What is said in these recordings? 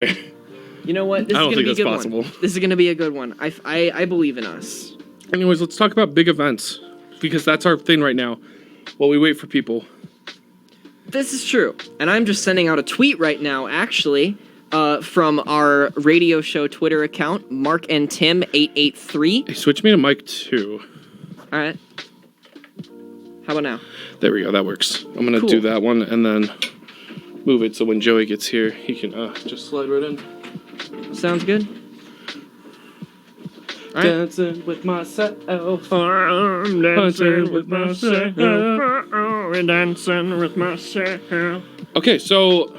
You know what? This I don't is think gonna be a that's good possible. one. This is gonna be a good one. I believe in us. Anyways, let's talk about big events, because that's our thing right now while we wait for people. This is true. And I'm just sending out a tweet right now, actually, from our radio show Twitter account, Mark and Tim 883. Hey, switch me to mic 2. All right. How about now? There we go. That works. I'm going to do that one and then move it so when Joey gets here, he can just slide right in. Sounds good. All right. Dancing with myself. I'm dancing with myself. Dancing with myself. Okay, so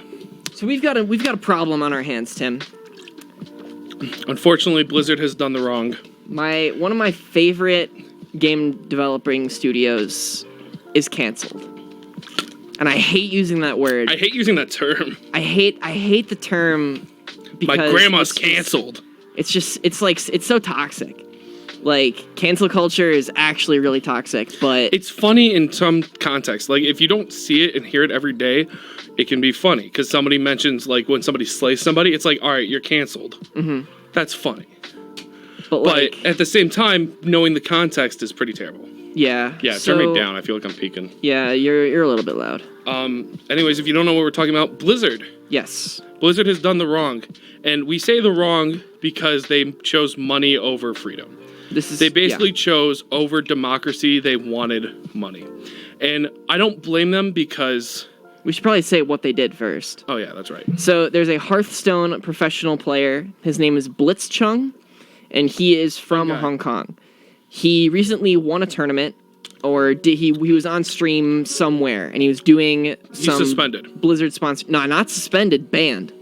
we've got a problem on our hands, Tim. Unfortunately, Blizzard has done the wrong. One of my favorite game developing studios is canceled. And I hate using that word. I hate using that term. I hate the term because my grandma's canceled. It's so toxic. Like, cancel culture is actually really toxic, but it's funny in some context. Like, if you don't see it and hear it every day, it can be funny because somebody mentions, like, when somebody slays somebody, it's like, all right, you're canceled. Mm-hmm. That's funny. But at the same time, knowing the context is pretty terrible. Yeah. Yeah, turn me down. I feel like I'm peeking. Yeah, you're a little bit loud. Anyways, if you don't know what we're talking about, Blizzard. Yes. Blizzard has done the wrong. And we say the wrong because they chose money over freedom. They basically chose over democracy. They wanted money. And I don't blame them because... We should probably say what they did first. Oh, yeah, that's right. So there's a Hearthstone professional player. His name is Blitzchung, and he is from Hong Kong. He recently won a tournament, or he was on stream somewhere, and he was doing some... He's suspended. Blizzard sponsored... No, not suspended, banned.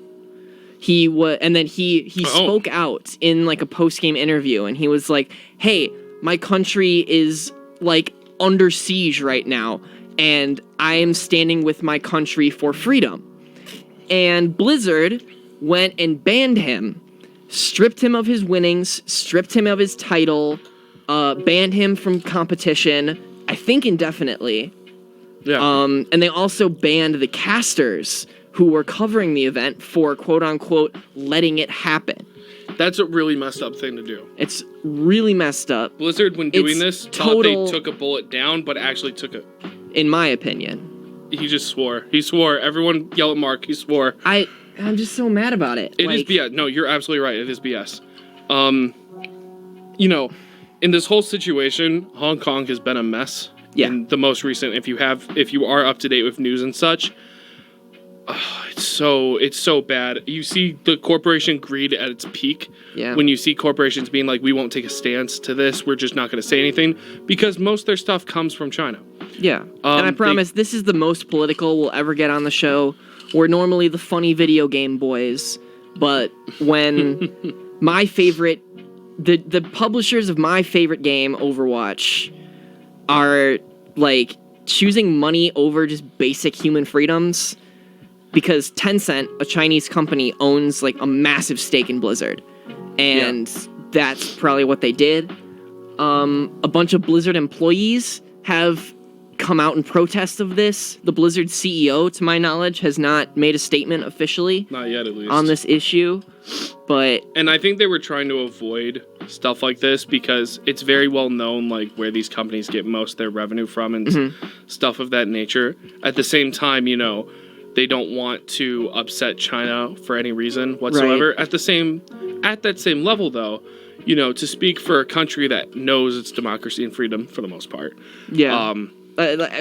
And then he spoke out in like a post-game interview, and he was like, hey, my country is like under siege right now, and I am standing with my country for freedom. And Blizzard went and banned him, stripped him of his winnings, stripped him of his title, banned him from competition, I think indefinitely. Yeah. And they also banned the casters who were covering the event for, quote-unquote, letting it happen. That's a really messed up thing to do. It's really messed up. Blizzard, when doing this, thought they took a bullet down, but actually took it. In my opinion. He just swore. He swore. Everyone yell at Mark. He swore. I'm just so mad about it. It is BS. No, you're absolutely right. It is BS. You know, in this whole situation, Hong Kong has been a mess. Yeah. In the most recent, if you are up to date with news and such, it's so bad. You see the corporation greed at its peak. Yeah. When you see corporations being like, we won't take a stance to this, we're just not going to say anything, because most of their stuff comes from China. Yeah. And I promise this is the most political we'll ever get on the show. We're normally the funny video game boys, but when the publishers of my favorite game, Overwatch, are like choosing money over just basic human freedoms, because Tencent, a Chinese company, owns like a massive stake in Blizzard. And that's probably what they did. A bunch of Blizzard employees have come out in protest of this. The Blizzard CEO, to my knowledge, has not made a statement officially. Not yet, at least. On this issue. And I think they were trying to avoid stuff like this because it's very well known, like, where these companies get most of their revenue from and stuff of that nature. At the same time, you know, they don't want to upset China for any reason whatsoever. Right. At that same level, though, you know, to speak for a country that knows its democracy and freedom for the most part. Yeah.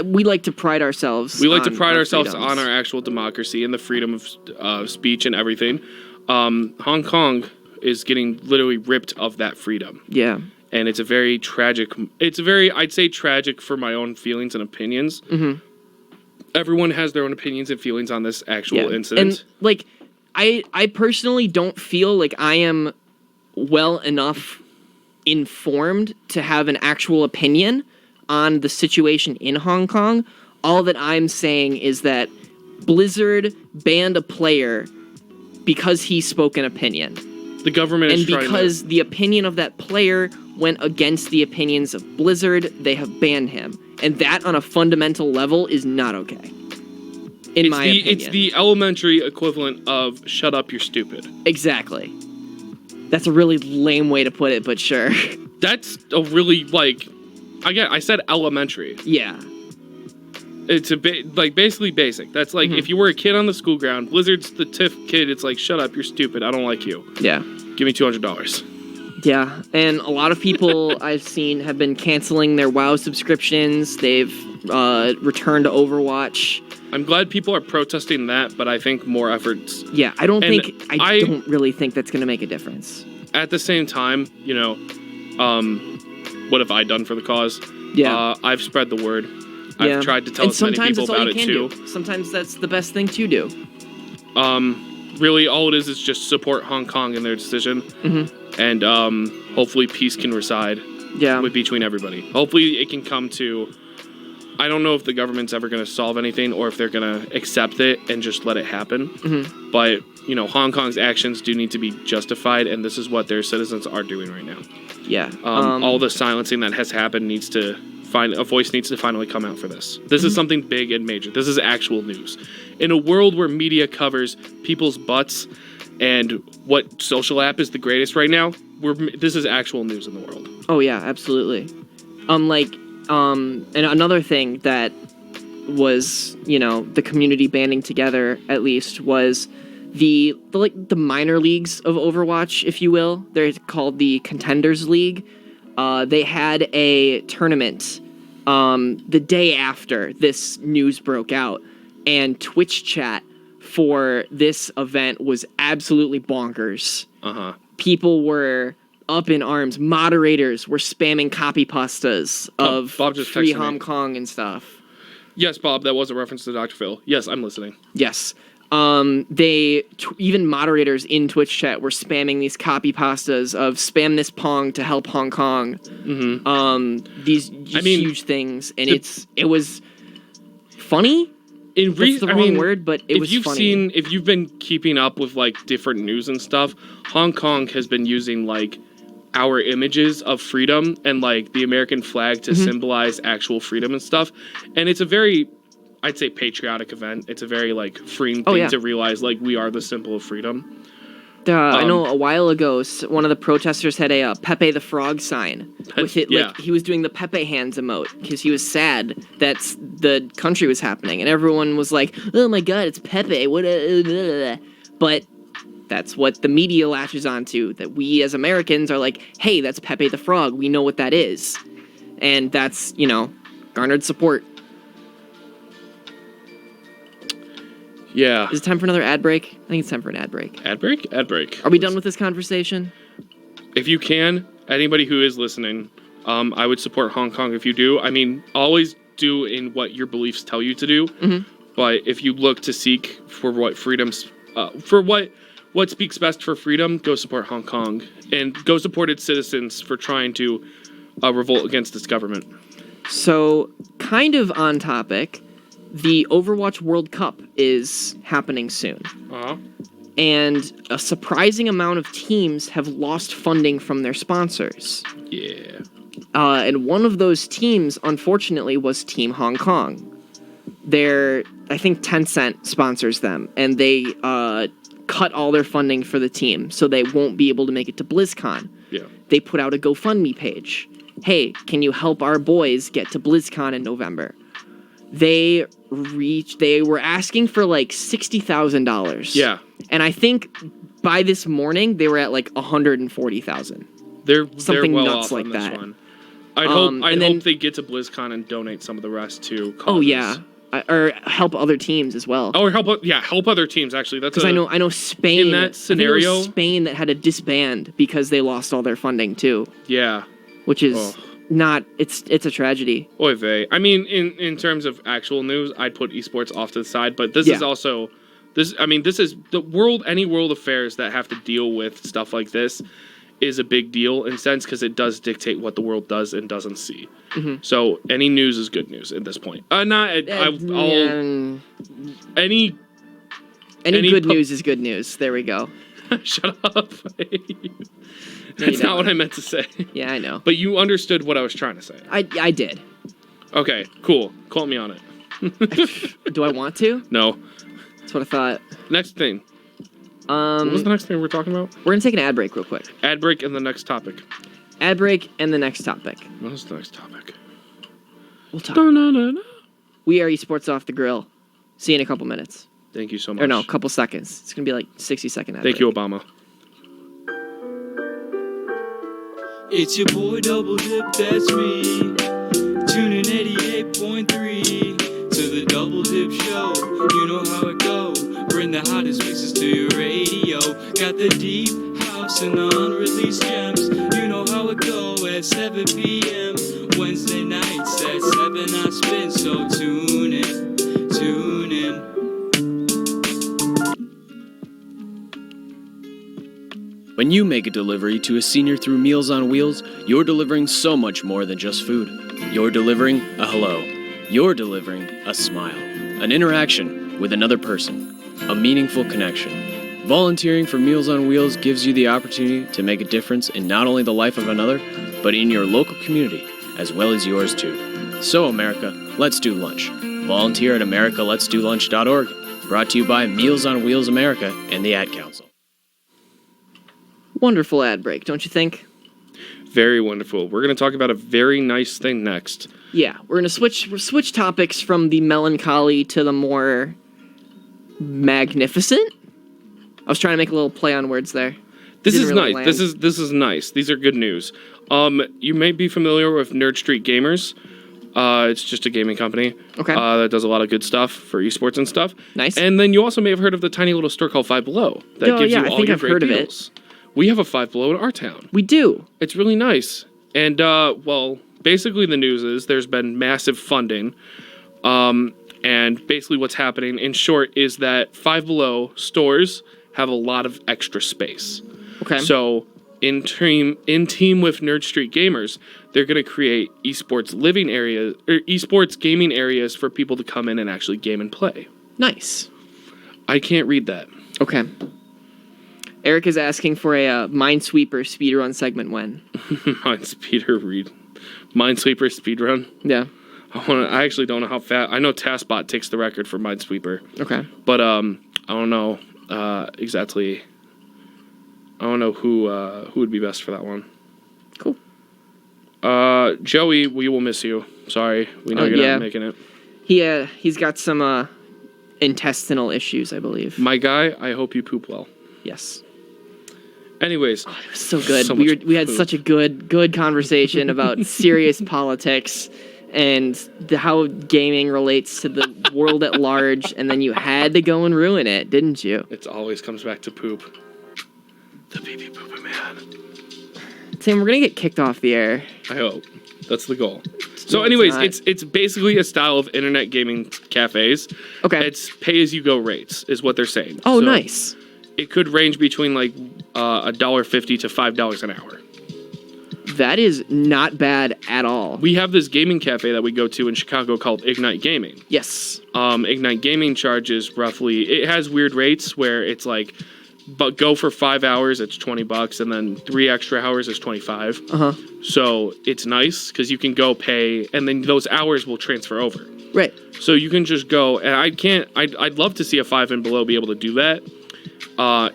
We like to pride ourselves. We like to pride ourselves on our actual democracy and the freedom of speech and everything. Hong Kong is getting literally ripped of that freedom. Yeah. And it's I'd say tragic for my own feelings and opinions. Mm-hmm. Everyone has their own opinions and feelings on this actual incident. And, like, I personally don't feel like I am well enough informed to have an actual opinion on the situation in Hong Kong. All that I'm saying is that Blizzard banned a player because he spoke an opinion. The government is trying to... And because the opinion of that player went against the opinions of Blizzard, they have banned him. And that, on a fundamental level, is not okay. In my opinion. It's the elementary equivalent of "shut up, you're stupid." Exactly. That's a really lame way to put it, but sure. That's a really I said elementary. Yeah. It's basically basic. That's like if you were a kid on the school ground, Blizzard's the tiff kid. It's like, shut up, you're stupid. I don't like you. Yeah. Give me $200. Yeah, and a lot of people I've seen have been canceling their WoW subscriptions. They've returned to Overwatch. I'm glad people are protesting that, but I think more efforts. Yeah, I don't really think that's going to make a difference. At the same time, what have I done for the cause? Yeah. I've spread the word. I've tried to tell as many people about it too. Sometimes that's the best thing to do. Really, all it is just support Hong Kong in their decision, and hopefully peace can reside. Between everybody. Hopefully, it can come to. I don't know if the government's ever going to solve anything, or if they're going to accept it and just let it happen. But Hong Kong's actions do need to be justified, and this is what their citizens are doing right now. Yeah. All the silencing that has happened needs to. A voice needs to finally come out for this. This is something big and major. This is actual news. In a world where media covers people's butts and what social app is the greatest right now, this is actual news in the world. Oh yeah, absolutely. And another thing that was, the community banding together at least was the minor leagues of Overwatch, if you will. They're called the Contenders League. They had a tournament the day after this news broke out, and Twitch chat for this event was absolutely bonkers. People were up in arms. Moderators were spamming copy pastas of free Hong Kong and stuff. Yes, Bob, that was a reference to Dr. Phil. Yes, I'm listening. Yes. Even moderators in Twitch chat were spamming these copy pastas of spam this Pong to help Hong Kong. These huge things, and it was funny. That's the wrong word, but it was funny. If you've been keeping up with different news and stuff, Hong Kong has been using our images of freedom and the American flag to symbolize actual freedom and stuff, and it's a very, I'd say, patriotic event. It's a very freeing thing to realize we are the symbol of freedom. I know a while ago one of the protesters had a Pepe the Frog sign with it. He was doing the Pepe hands emote because he was sad that the country was happening, and everyone was like, "Oh my God, it's Pepe!" But that's what the media latches onto. That we as Americans are like, "Hey, that's Pepe the Frog. We know what that is," and that's garnered support. Yeah. Is it time for another ad break? I think it's time for an ad break. Ad break? Ad break. Are we done with this conversation? If you can, anybody who is listening, I would support Hong Kong if you do. I mean, always do in what your beliefs tell you to do. But if you look to seek for what freedoms, for what speaks best for freedom, go support Hong Kong. And go support its citizens for trying to revolt against its government. So, kind of on topic, the Overwatch World Cup is happening soon. And a surprising amount of teams have lost funding from their sponsors. Yeah. And one of those teams, unfortunately, was Team Hong Kong. I think Tencent sponsors them, and they cut all their funding for the team, so they won't be able to make it to BlizzCon. Yeah. They put out a GoFundMe page. Hey, can you help our boys get to BlizzCon in November? They were asking for $60,000. Yeah. And I think by this morning they were at $140,000. They're something well nuts off like on that. This one. I'd hope they get to BlizzCon and donate some of the rest to causes. Oh yeah. Or help other teams as well. Oh, help other teams actually. That's because I know Spain in that scenario. I think it was Spain that had to disband because they lost all their funding too. Yeah. Which is not. It's a tragedy. Oy vey. I mean, in terms of actual news, I'd put esports off to the side, but this is also this. I mean, this is the world. Any world affairs that have to deal with stuff like this is a big deal in a sense because it does dictate what the world does and doesn't see. So any news is good news at this point. Any good news is good news. There we go. Shut up. That's not what I meant to say. Yeah, I know. But you understood what I was trying to say. I did. Okay, cool. Call me on it. Do I want to? No. That's what I thought. Next thing. What was the next thing we're talking about? We're gonna take an ad break real quick. Ad break and the next topic. Ad break and the next topic. What is the next topic? We'll talk. We are Esports Off The Grill. See you in a couple minutes. Thank you so much. Or no, a couple seconds. It's gonna be like 60-second ad Thank break. you, Obama. It's your boy Double Dip, that's me. Tune in 88.3 to the Double Dip Show. You know how it go. Bring the hottest mixes to your radio. Got the deep house and the unreleased gems. You know how it go at 7 p.m. Wednesday nights at 7 I spin. So tune in, tune in. When you make a delivery to a senior through Meals on Wheels, you're delivering so much more than just food. You're delivering a hello. You're delivering a smile. An interaction with another person. A meaningful connection. Volunteering for Meals on Wheels gives you the opportunity to make a difference in not only the life of another, but in your local community, as well as yours too. So America, let's do lunch. Volunteer at americaletsdolunch.org. Brought to you by Meals on Wheels America and the Ad Council. Wonderful ad break, don't you think? Very wonderful. We're going to talk about a very nice thing next. Yeah, we're gonna switch topics from the melancholy to the more magnificent. I was trying to make a little play on words there. This is Didn't really nice. land. This is nice. These are good news. You may be familiar with Nerd Street Gamers. It's just a gaming company. Okay. That does a lot of good stuff for esports and stuff. Nice. And then you also may have heard of the tiny little store called Five Below that Oh, gives yeah, you I all think your I've great heard of it. deals. We have a Five Below in our town. We do. It's really nice. And, well, basically the news is there's been massive funding. And basically what's happening, in short, is that Five Below stores have a lot of extra space. Okay. So, in team with Nerd Street Gamers, they're going to create esports living areas, or esports gaming areas for people to come in and actually game and play. Nice. I can't read that. Okay. Eric is asking for a Minesweeper speedrun segment when? Minesweeper speedrun. Yeah. I actually don't know how fast. I know TaskBot takes the record for Minesweeper. Okay. But I don't know exactly. I don't know who would be best for that one. Cool. Joey, we will miss you. Sorry, we know you're not making it. He's got some intestinal issues, I believe. My guy, I hope you poop well. Yes. Anyways, It was so good. So we had poop. such a good conversation about serious politics and how gaming relates to the world at large, and then you had to go and ruin it, didn't you? it always comes back to poop. The pee-pee pooping man. Tim, we're gonna get kicked off the air. I hope. That's the goal. So No, anyways, it's it's basically a style of internet gaming cafes. Okay. It's pay-as-you-go rates is what they're saying. Oh, So nice. It could range between like $1.50 to $5 an hour. That is not bad at all. We have this gaming cafe that we go to in Chicago called Ignite Gaming. Yes. Ignite Gaming charges roughly, it has weird rates where it's like, but go for 5 hours, it's $20, and then 3 extra hours is $25. Uh-huh. So it's nice because you can go pay, and then those hours will transfer over. Right. So you can just go, and I'd love to see a 5 and below be able to do that.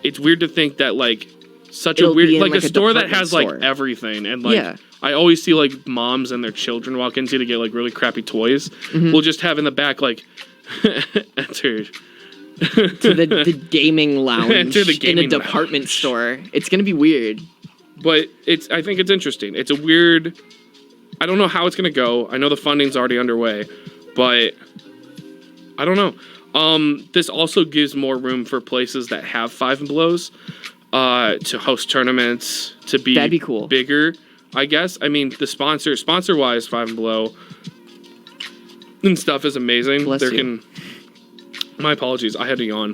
It's weird to think that like such It'll a weird, be in, like like, a a store that department has store. like everything, and like Yeah. I always see like moms and their children walk into to get like really crappy toys. Mm-hmm. We'll just have in the back like entered. To the gaming lounge Enter the gaming in a department lounge. store. It's gonna be weird. But I think it's interesting. It's a weird. I don't know how it's gonna go. I know the funding's already underway, but I don't know. This also gives more room for places that have 5 and belows to host tournaments, to be That'd be cool. bigger, I guess. I mean, the sponsor wise, 5 and below and stuff is amazing. Bless you. My apologies, I had to yawn.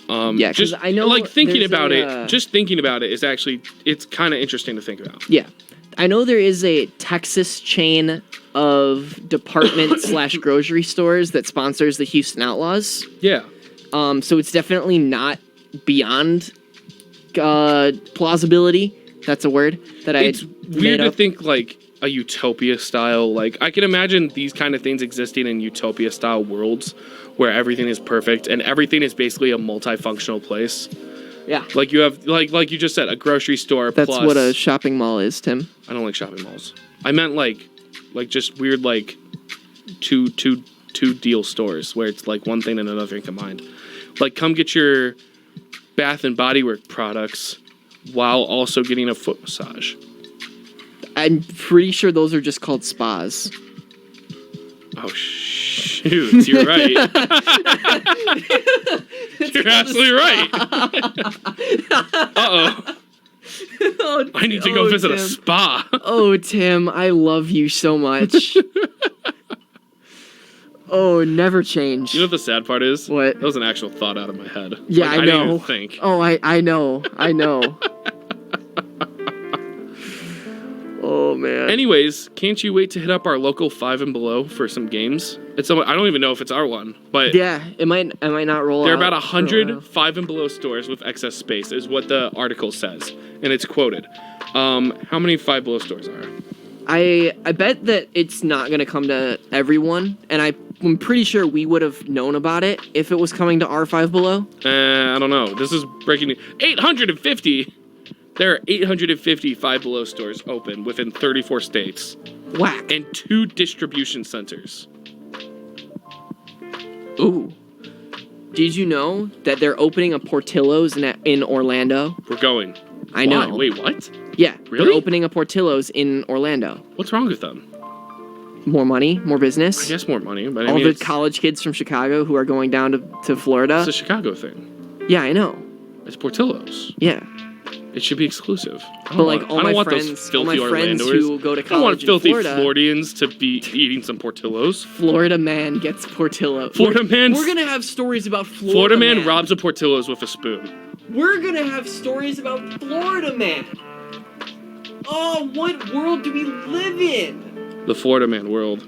Yeah, 'cause just I know like thinking there's about a, it. Just thinking about it is actually it's kind of interesting to think about. Yeah. I know there is a Texas chain of department / grocery stores that sponsors the Houston Outlaws. Yeah. So it's definitely not beyond plausibility. That's a word that It's weird to think like a utopia style, like I can imagine these kind of things existing in utopia style worlds where everything is perfect and everything is basically a multifunctional place. Yeah. Like you have like you just said, a grocery store. That's plus, what a shopping mall is, Tim. I don't like shopping malls. I meant like just weird like two deal stores where it's like one thing and another thing combined. Like come get your Bath and Body Works products while also getting a foot massage. I'm pretty sure those are just called spas. Oh, shoot. You're right. You're absolutely right. Uh-oh. I need to go visit a spa. Oh, Tim, I love you so much. Oh, never change. You know what the sad part is? What? That was an actual thought out of my head. Yeah, like, I know. didn't even think. Oh, I know. Oh, man. Anyways, can't you wait to hit up our local 5 and Below for some games? I don't even know if it's our one, but yeah, it might not roll. There are about 100 5 and Below stores with excess space, is what the article says, and it's quoted. How many 5 Below stores are? I bet that it's not gonna come to everyone, and I'm pretty sure we would have known about it if it was coming to our 5 Below. I don't know. This is breaking news. 850. There are 850 5 Below stores open within 34 states. Whack. And 2 distribution centers. Ooh. Did you know that they're opening a Portillo's in Orlando? We're going. I know. Why? Wait, what? Yeah. Really? They're opening a Portillo's in Orlando. What's wrong with them? More money, more business. I guess more money, but all the college kids from Chicago who are going down to Florida. It's a Chicago thing. Yeah, I know. It's Portillo's. Yeah. It should be exclusive. But like all my friends who go to college in Florida. I don't want filthy Floridians to be eating some Portillo's. Florida man gets Portillo. Florida man. We're gonna have stories about Florida man robs a Portillo's with a spoon. We're gonna have stories about Florida man. Oh, what world do we live in? The Florida man world.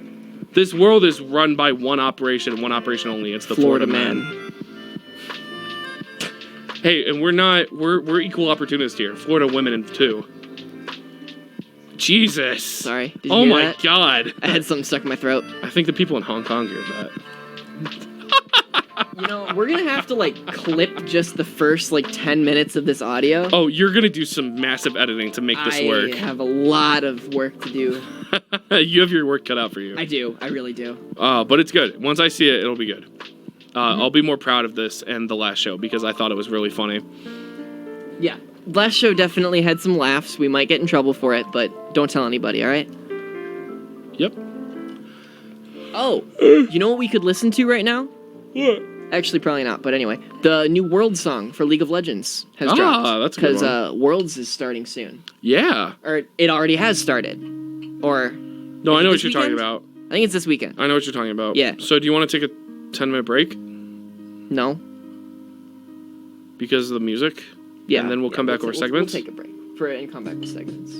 This world is run by one operation only. It's the Florida man. Hey, and we're equal opportunists here. Florida women too. Jesus. Sorry. Did you oh hear my that? God. I had something stuck in my throat. I think the people in Hong Kong hear that. You know, we're gonna have to like clip just the first like 10 minutes of this audio. Oh, you're gonna do some massive editing to make this work. I have a lot of work to do. You have your work cut out for you. I do. I really do. But it's good. Once I see it, it'll be good. I'll be more proud of this and the last show because I thought it was really funny. Yeah. Last show definitely had some laughs. We might get in trouble for it, but don't tell anybody, all right? Yep. Oh, you know what we could listen to right now? What? Actually, probably not, but anyway. The new Worlds song for League of Legends has dropped. That's a good one. Because Worlds is starting soon. Yeah. Or it already has started. Or... No, I know what you're talking about. I think it's this weekend. I know what you're talking about. Yeah. So do you want to take a 10-minute break? No. Because of the music? Yeah. And then we'll come back over segments? We'll take a break and come back with segments.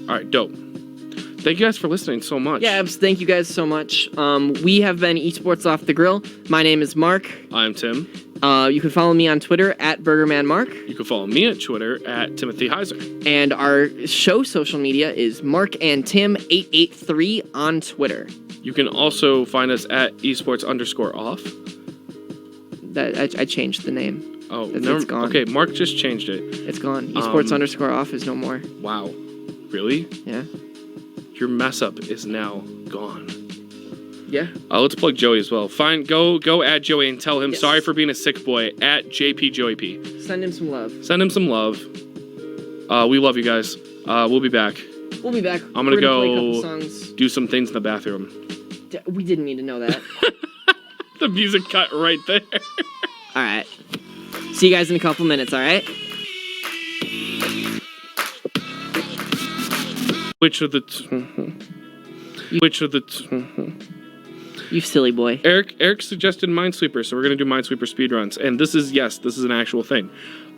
All right, dope. Thank you guys for listening so much. Yeah, thank you guys so much. We have been Esports Off The Grill. My name is Mark. I'm Tim. You can follow me on Twitter at BurgermanMark. You can follow me at Twitter at Timothy Heiser. And our show social media is MarkandTim883 on Twitter. You can also find us at esports_off. I changed the name. Oh, it's gone. Okay, Mark just changed it. It's gone. Esports_off is no more. Wow. Really? Yeah. Your mess up is now gone. Yeah. Let's plug Joey as well. Go at Joey and tell him yes. Sorry for being a sick boy at JPJoeyP. Send him some love. Send him some love. We love you guys. We'll be back. We'll be back. I'm gonna go play a couple songs. Do some things in the bathroom. We didn't need to know that. The music cut right there. All right. See you guys in a couple minutes, all right? Which of the... You silly boy. Eric suggested Minesweeper, so we're going to do Minesweeper speedruns. And this is an actual thing.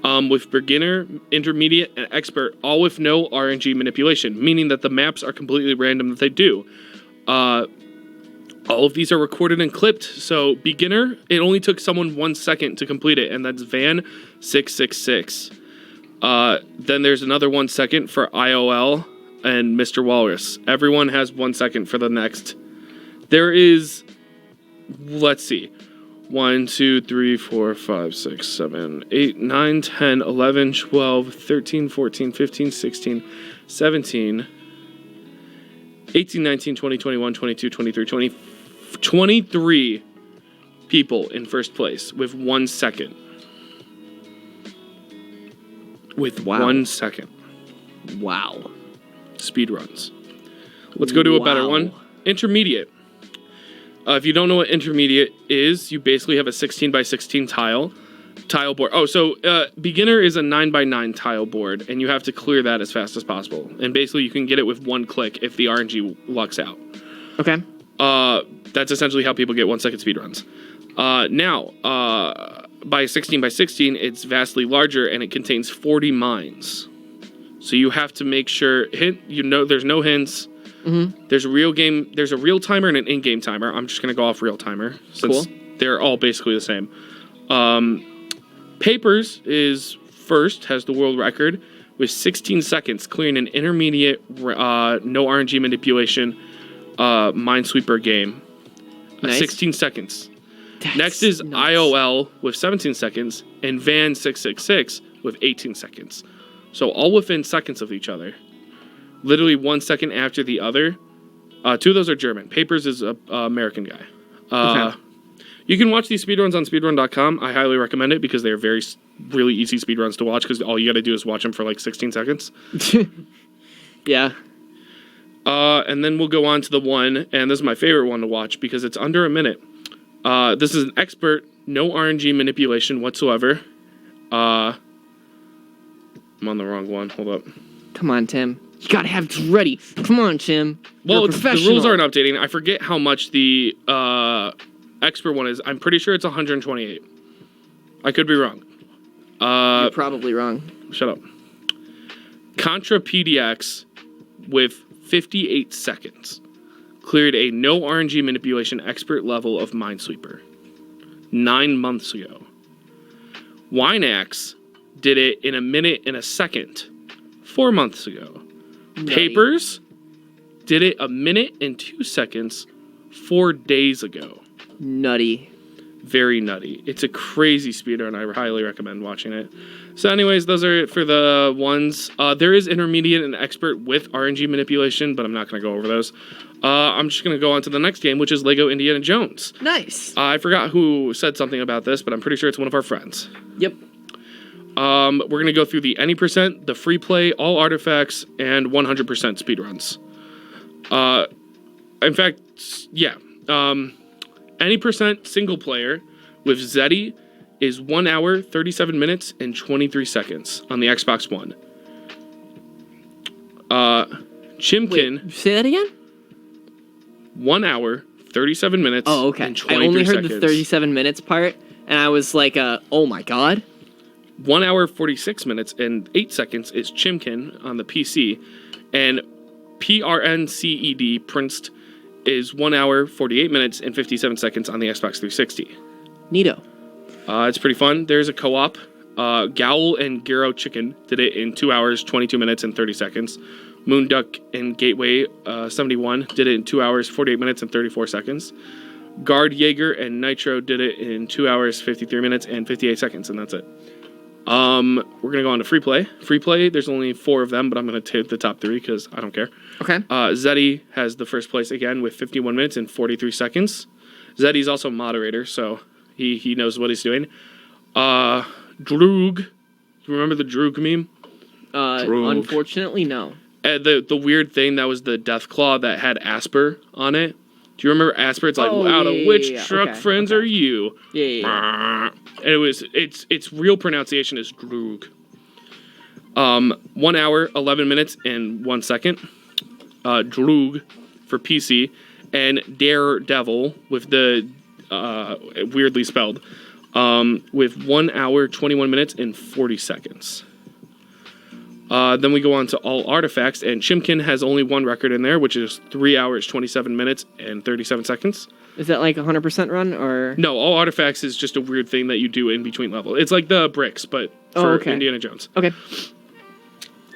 With beginner, intermediate, and expert, all with no RNG manipulation, meaning that the maps are completely random that they do. All of these are recorded and clipped, so beginner, it only took someone 1 second to complete it, and that's Van666. Then there's another 1 second for IOL, and Mr. Walrus. Everyone has 1 second for the next. There is, let's see, 1, 2, 3, 4, 5, 6, 7, 8, 9, 10, 11, 12, 13, 14, 15, 16, 17, 18, 19, 20, 21, 22, 23, 23 people in first place with 1 second. With 1 second. Wow. Speed runs. Let's go to a better one. Intermediate. If you don't know what intermediate is, you basically have a 16 by 16 tile board. Oh, so beginner is a 9 by 9 tile board, and you have to clear that as fast as possible. And basically, you can get it with 1 click if the RNG lucks out. Okay. That's essentially how people get 1 second speed runs. Now, by 16 by 16, it's vastly larger, and it contains 40 mines. So you have to make sure there's no hints. Mm-hmm. There's a real timer and an in-game timer. I'm just gonna go off real timer since they're all basically the same. Papers is first, has the world record with 16 seconds, clearing an intermediate no RNG manipulation Minesweeper game. Nice. 16 seconds. That's Next is nuts. IOL with 17 seconds and Van 666 with 18 seconds. So all within seconds of each other. Literally 1 second after the other. 2 of those are German. Papers is a American guy. Okay. You can watch these speedruns on speedrun.com. I highly recommend it because they're really easy speedruns to watch because all you got to do is watch them for like 16 seconds. Yeah. And then we'll go on to the one, and this is my favorite one to watch because it's under a minute. This is an expert, no RNG manipulation whatsoever. I'm on the wrong one. Hold up. Come on, Tim. You gotta have it ready. Come on, Tim. Well, You're a the professional. rules aren't updating. I forget how much the expert one is. I'm pretty sure it's 128. I could be wrong. You're probably wrong. Shut up. Contra PDX with 58 seconds cleared a no RNG manipulation expert level of Minesweeper 9 months ago. Winax did it in a minute and a second 4 months ago. Nutty. Papers did it a minute and 2 seconds 4 days ago. Nutty. Very nutty. It's a crazy speedrun. I highly recommend watching it. So anyways, those are it for the ones. There is intermediate and expert with RNG manipulation, but I'm not going to go over those. I'm just going to go on to the next game, which is Lego Indiana Jones. Nice. I forgot who said something about this, but I'm pretty sure it's one of our friends. Yep. We're going to go through the any percent, the free play, all artifacts, and 100% speedruns. In fact, yeah. Any percent single player with Zeddy is 1 hour, 37 minutes, and 23 seconds on the Xbox One. Chimkin, Wait, say that again? 1 hour, 37 minutes, Oh, okay. and I 23 only heard seconds. the 37 minutes part, and I was like, oh my god. 1 hour, 46 minutes, and 8 seconds is Chimkin on the PC. And PRNCED, Prince, is 1 hour, 48 minutes, and 57 seconds on the Xbox 360. Neato. It's pretty fun. There's a co-op. Gowl and Gyro Chicken did it in 2 hours, 22 minutes, and 30 seconds. Moonduck and Gateway 71 did it in 2 hours, 48 minutes, and 34 seconds. Guard Jaeger and Nitro did it in 2 hours, 53 minutes, and 58 seconds, and that's it. We're going to go on to free play. Free play, there's only 4 of them, but I'm going to take the top 3 because I don't care. Okay. Zeddy has the first place again with 51 minutes and 43 seconds. Zeddy's also moderator, so he knows what he's doing. Droog. You remember the Droog meme? Droog. Unfortunately, no. The weird thing that was the Deathclaw that had Asper on it. Do you remember Asper? It's like, out of which truck friends are you? Yeah. And its real pronunciation is Droog. 1 hour, 11 minutes, and 1 second. Droog for PC. And Daredevil with the weirdly spelled. With 1 hour, 21 minutes, and 40 seconds. Then we go on to all artifacts, and Chimkin has only one record in there, which is 3 hours, 27 minutes, and 37 seconds. Is that like 100% run, or? No, all artifacts is just a weird thing that you do in between level. It's like the bricks, but for Indiana Jones. Okay.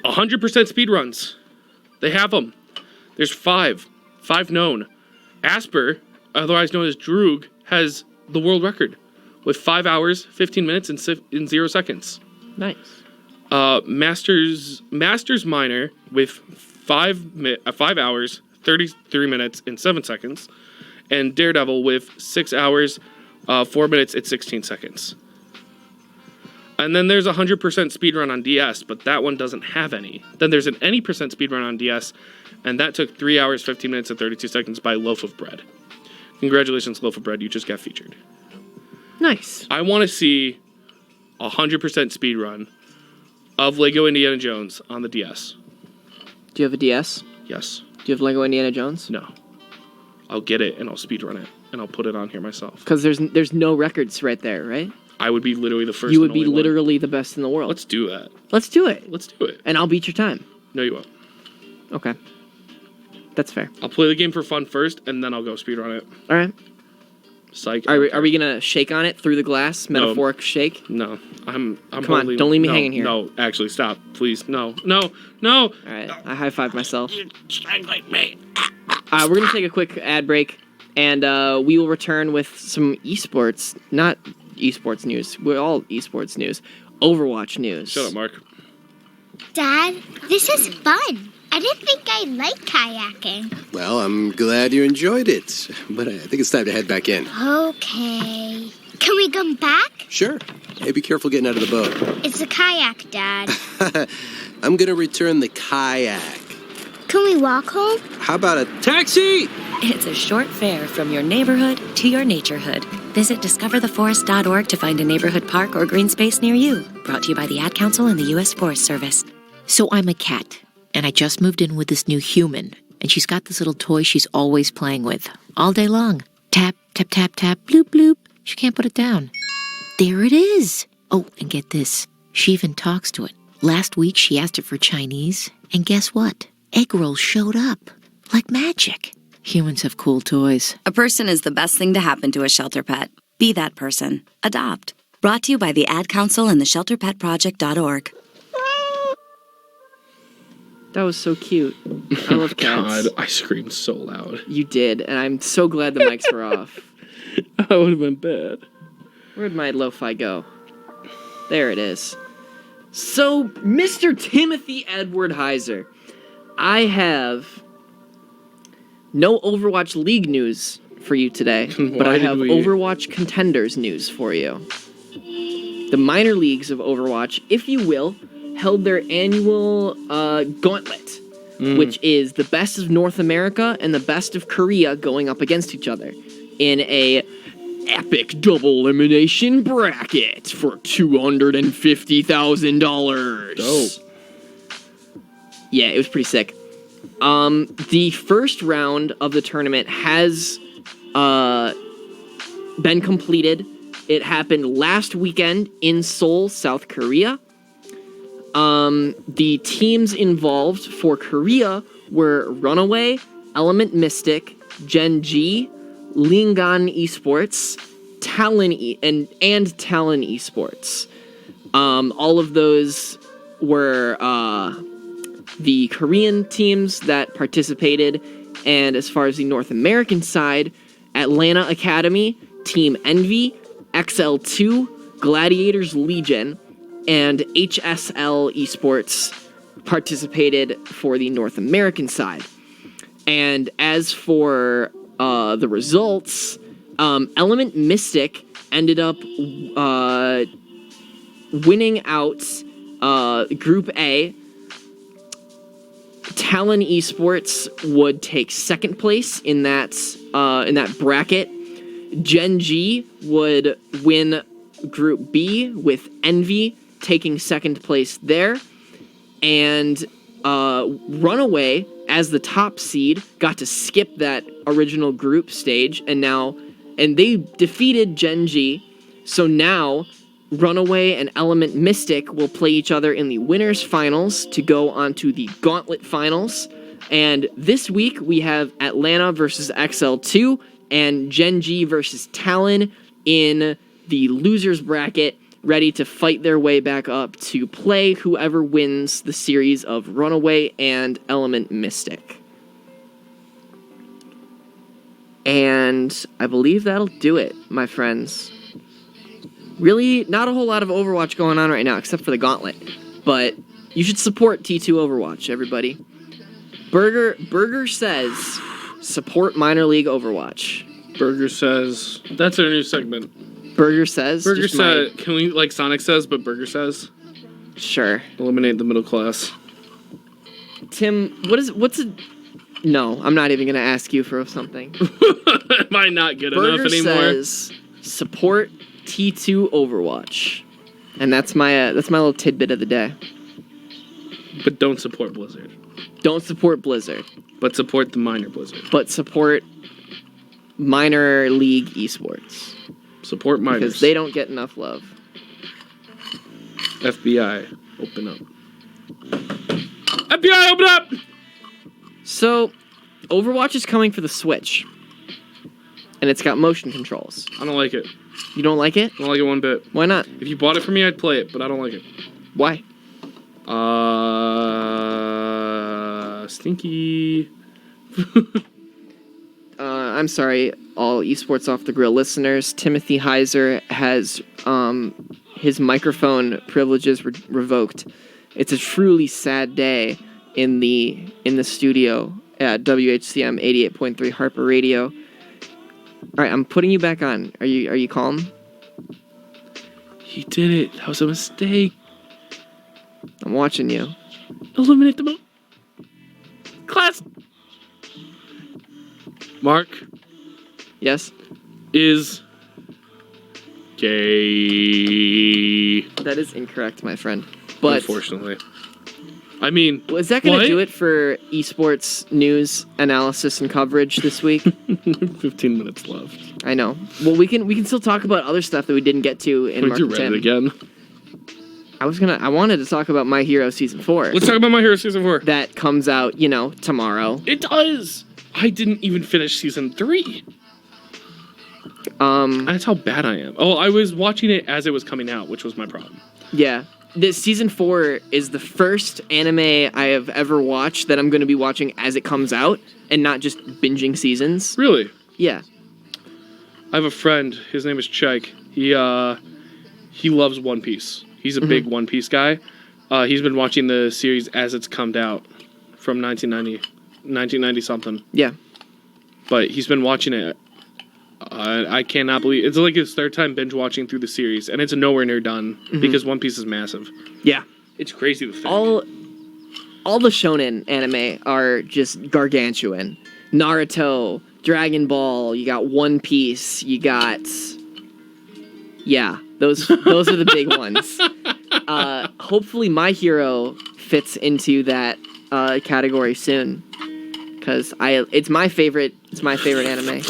100% speed runs. They have them. There's 5 known. Asper, otherwise known as Droog, has the world record with 5 hours, 15 minutes, and 0 seconds. Nice. Masters Miner with 5 hours, 33 minutes, and 7 seconds. And Daredevil with 6 hours, 4 minutes, and 16 seconds. And then there's a 100% speedrun on DS, but that one doesn't have any. Then there's an any percent speedrun on DS, and that took 3 hours, 15 minutes, and 32 seconds by Loaf of Bread. Congratulations, Loaf of Bread, you just got featured. Nice. I want to see a 100% speedrun of Lego Indiana Jones on the DS. Do you have a DS? Yes. Do you have Lego Indiana Jones? No. I'll get it, and I'll speedrun it, and I'll put it on here myself. Because there's no records right there, right? I would be literally the first. You would be literally the best in the world. Let's do that. Let's do it. Let's do it. And I'll beat your time. No, you won't. Okay. That's fair. I'll play the game for fun first, and then I'll go speedrun it. All right. Psych. Are we gonna shake on it through the glass? Metaphoric shake? No. I'm Come on, don't leave me hanging here. No, actually, stop. Please. No. No. All right. I high-five myself. You strangling me. We're gonna take a quick ad break, and we will return with some esports, not esports news. We're all esports news. Overwatch news. Shut up, Mark. Dad, this is fun. I didn't think I liked kayaking. Well, I'm glad you enjoyed it, but I think it's time to head back in. Okay. Can we come back? Sure. Hey, be careful getting out of the boat. It's a kayak, Dad. I'm gonna return the kayak. Can we walk home? How about a taxi? It's a short fare from your neighborhood to your naturehood. Visit discovertheforest.org to find a neighborhood park or green space near you. Brought to you by the Ad Council and the U.S. Forest Service. So I'm a cat, and I just moved in with this new human, and she's got this little toy she's always playing with, all day long. Tap, tap, tap, tap, bloop, bloop. She can't put it down. There it is. Oh, and get this. She even talks to it. Last week, she asked it for Chinese, and guess what? Egg rolls showed up. Like magic. Humans have cool toys. A person is the best thing to happen to a shelter pet. Be that person. Adopt. Brought to you by the Ad Council and the ShelterPetProject.org. That was so cute. I love cats. God, I screamed so loud. You did, and I'm so glad the mics were off. That would have been bad. Where'd my lo-fi go? There it is. So, Mr. Timothy Edward Heiser, I have no Overwatch League news for you today, but I have Overwatch Contenders news for you. The minor leagues of Overwatch, if you will, held their annual gauntlet, which is the best of North America and the best of Korea going up against each other in a epic double elimination bracket for $250,000. Dope. Yeah, it was pretty sick. The first round of the tournament has been completed. It happened last weekend in Seoul, South Korea. The teams involved for Korea were Runaway, Element Mystic, Gen G, Lingan Esports, Talon and Talon Esports. All of those were the Korean teams that participated, and as far as the North American side, Atlanta Academy, Team Envy, XL2, Gladiators Legion, and HSL Esports participated for the North American side. And as for the results, Element Mystic ended up winning out Group A. Talon Esports would take second place in that bracket. Gen G would win Group B with Envy taking second place there, and Runaway, as the top seed, got to skip that original group stage, and they defeated Gen G, so now Runaway and Element Mystic will play each other in the winners finals to go on to the Gauntlet finals, and this week we have Atlanta versus XL2 and Gen G versus Talon in the losers bracket ready to fight their way back up to play whoever wins the series of Runaway and Element Mystic. And I believe that'll do it, my friends. Really, not a whole lot of Overwatch going on right now, except for the Gauntlet. But you should support T2 Overwatch, everybody. Burger says, support minor league Overwatch. Burger says, that's our new segment. Burger says? Burger says, can we, like Sonic says, but Burger says? Sure. Eliminate the middle class. Tim, what's a... No, I'm not even going to ask you for something. Am I not good Burger enough anymore? Says, support T2 Overwatch. And that's my little tidbit of the day. But don't support Blizzard. Don't support Blizzard. But support the minor Blizzard. But support minor league esports. Support minors. Because they don't get enough love. FBI, open up. FBI, open up! So, Overwatch is coming for the Switch. And it's got motion controls. I don't like it. You don't like it? I don't like it one bit. Why not? If you bought it for me, I'd play it, but I don't like it. Why? Stinky. I'm sorry, all Esports Off The Grill listeners. Timothy Heiser has his microphone privileges revoked. It's a truly sad day in the studio at WHCM 88.3 Harper Radio. All right, I'm putting you back on. Are you calm? He did it. That was a mistake. I'm watching you. Eliminate the class. Mark. Yes? Is gay. That is incorrect, my friend. But unfortunately. I mean, well, is that going to do it for esports news, analysis, and coverage this week? 15 minutes left. I know. Well, we can still talk about other stuff that we didn't get to in Mark you read it again? I wanted to talk about My Hero Season 4. Let's talk about My Hero Season 4. That comes out, tomorrow. It does. I didn't even finish Season 3. That's how bad I am. Oh, I was watching it as it was coming out, which was my problem. Yeah. This Season 4 is the first anime I have ever watched that I'm going to be watching as it comes out and not just binging seasons. Really? Yeah. I have a friend. His name is Chike. He loves One Piece. He's a big One Piece guy. He's been watching the series as it's come out from 1990 something. Yeah. But he's been watching it. I cannot believe it's like his third time binge watching through the series, and it's nowhere near done because One Piece is massive. Yeah. It's crazy to think. All the shonen anime are just gargantuan. Naruto, Dragon Ball, you got One Piece, you got... Yeah, those are the big ones. Hopefully My Hero fits into that category soon. Because it's my favorite anime.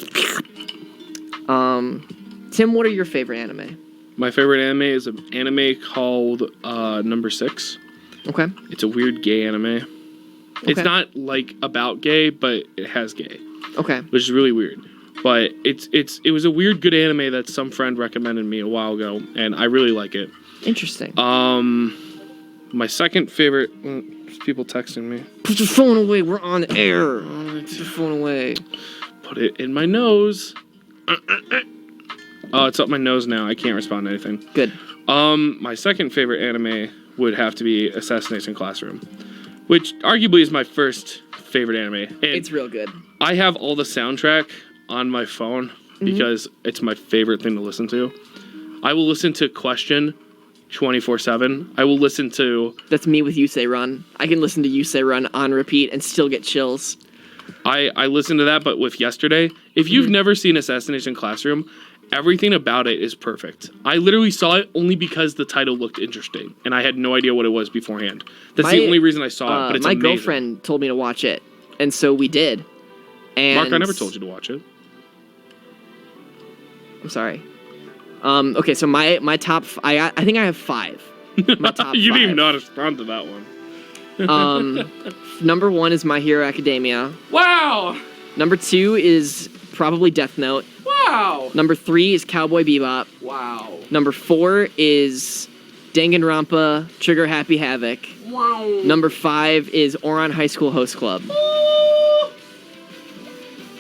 Tim, what are your favorite anime? My favorite anime is an anime called Number 6. Okay. It's a weird gay anime. Okay. It's not like about gay, but it has gay. Okay. Which is really weird. But it was a weird good anime that some friend recommended me a while ago, and I really like it. Interesting. My second favorite people texting me. Put your phone away, we're on air. Put your phone away. Put it in my nose. Oh, it's up my nose now. I can't respond to anything. Good. My second favorite anime would have to be Assassination Classroom, which arguably is my first favorite anime. And it's real good. I have all the soundtrack on my phone because it's my favorite thing to listen to. I will listen to Question 24/7. I will listen to... That's me with You Say Run. I can listen to You Say Run on repeat and still get chills. I listened to that, but with Yesterday. If you've never seen Assassination Classroom, everything about it is perfect. I literally saw it only because the title looked interesting, and I had no idea what it was beforehand. That's the only reason I saw it, but it's amazing. My girlfriend told me to watch it, and so we did. And Mark, I never told you to watch it. I'm sorry. Okay, so my top... I think I have 5. My top you 5. didn't even know how to respond to that one. Number 1 is My Hero Academia. Wow! Number 2 is probably Death Note. Wow! Wow. Number 3 is Cowboy Bebop. Wow. Number 4 is Danganronpa Trigger Happy Havoc. Wow. Number 5 is Ouran High School Host Club.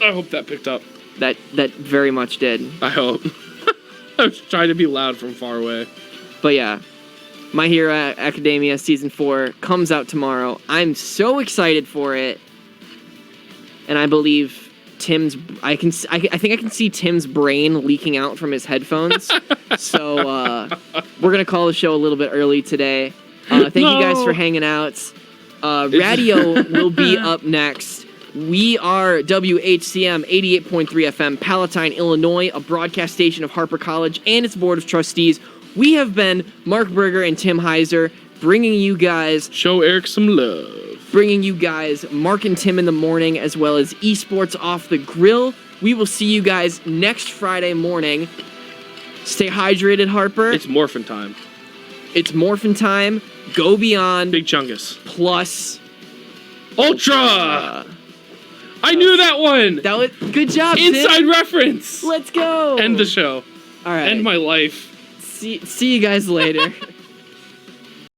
I hope that picked up. That very much did. I hope. I was trying to be loud from far away. But yeah, My Hero Academia Season 4 comes out tomorrow. I'm so excited for it. And I believe I think I can see Tim's brain leaking out from his headphones. So we're going to call the show a little bit early today. Thank you guys for hanging out. Radio will be up next. We are WHCM 88.3 FM, Palatine, Illinois, a broadcast station of Harper College and its board of trustees. We have been Mark Berger and Tim Heiser, bringing you guys... Show Eric some love. Bringing you guys Mark and Tim in the morning, as well as Esports Off The Grill. We will see you guys next Friday morning. Stay hydrated, Harper. It's morphin' time. It's morphin' time. Go beyond. Big Chungus. Plus... Ultra! I knew that one! That was good job, Inside Tim. reference! Let's go! End the show. All right. End my life. See you guys later.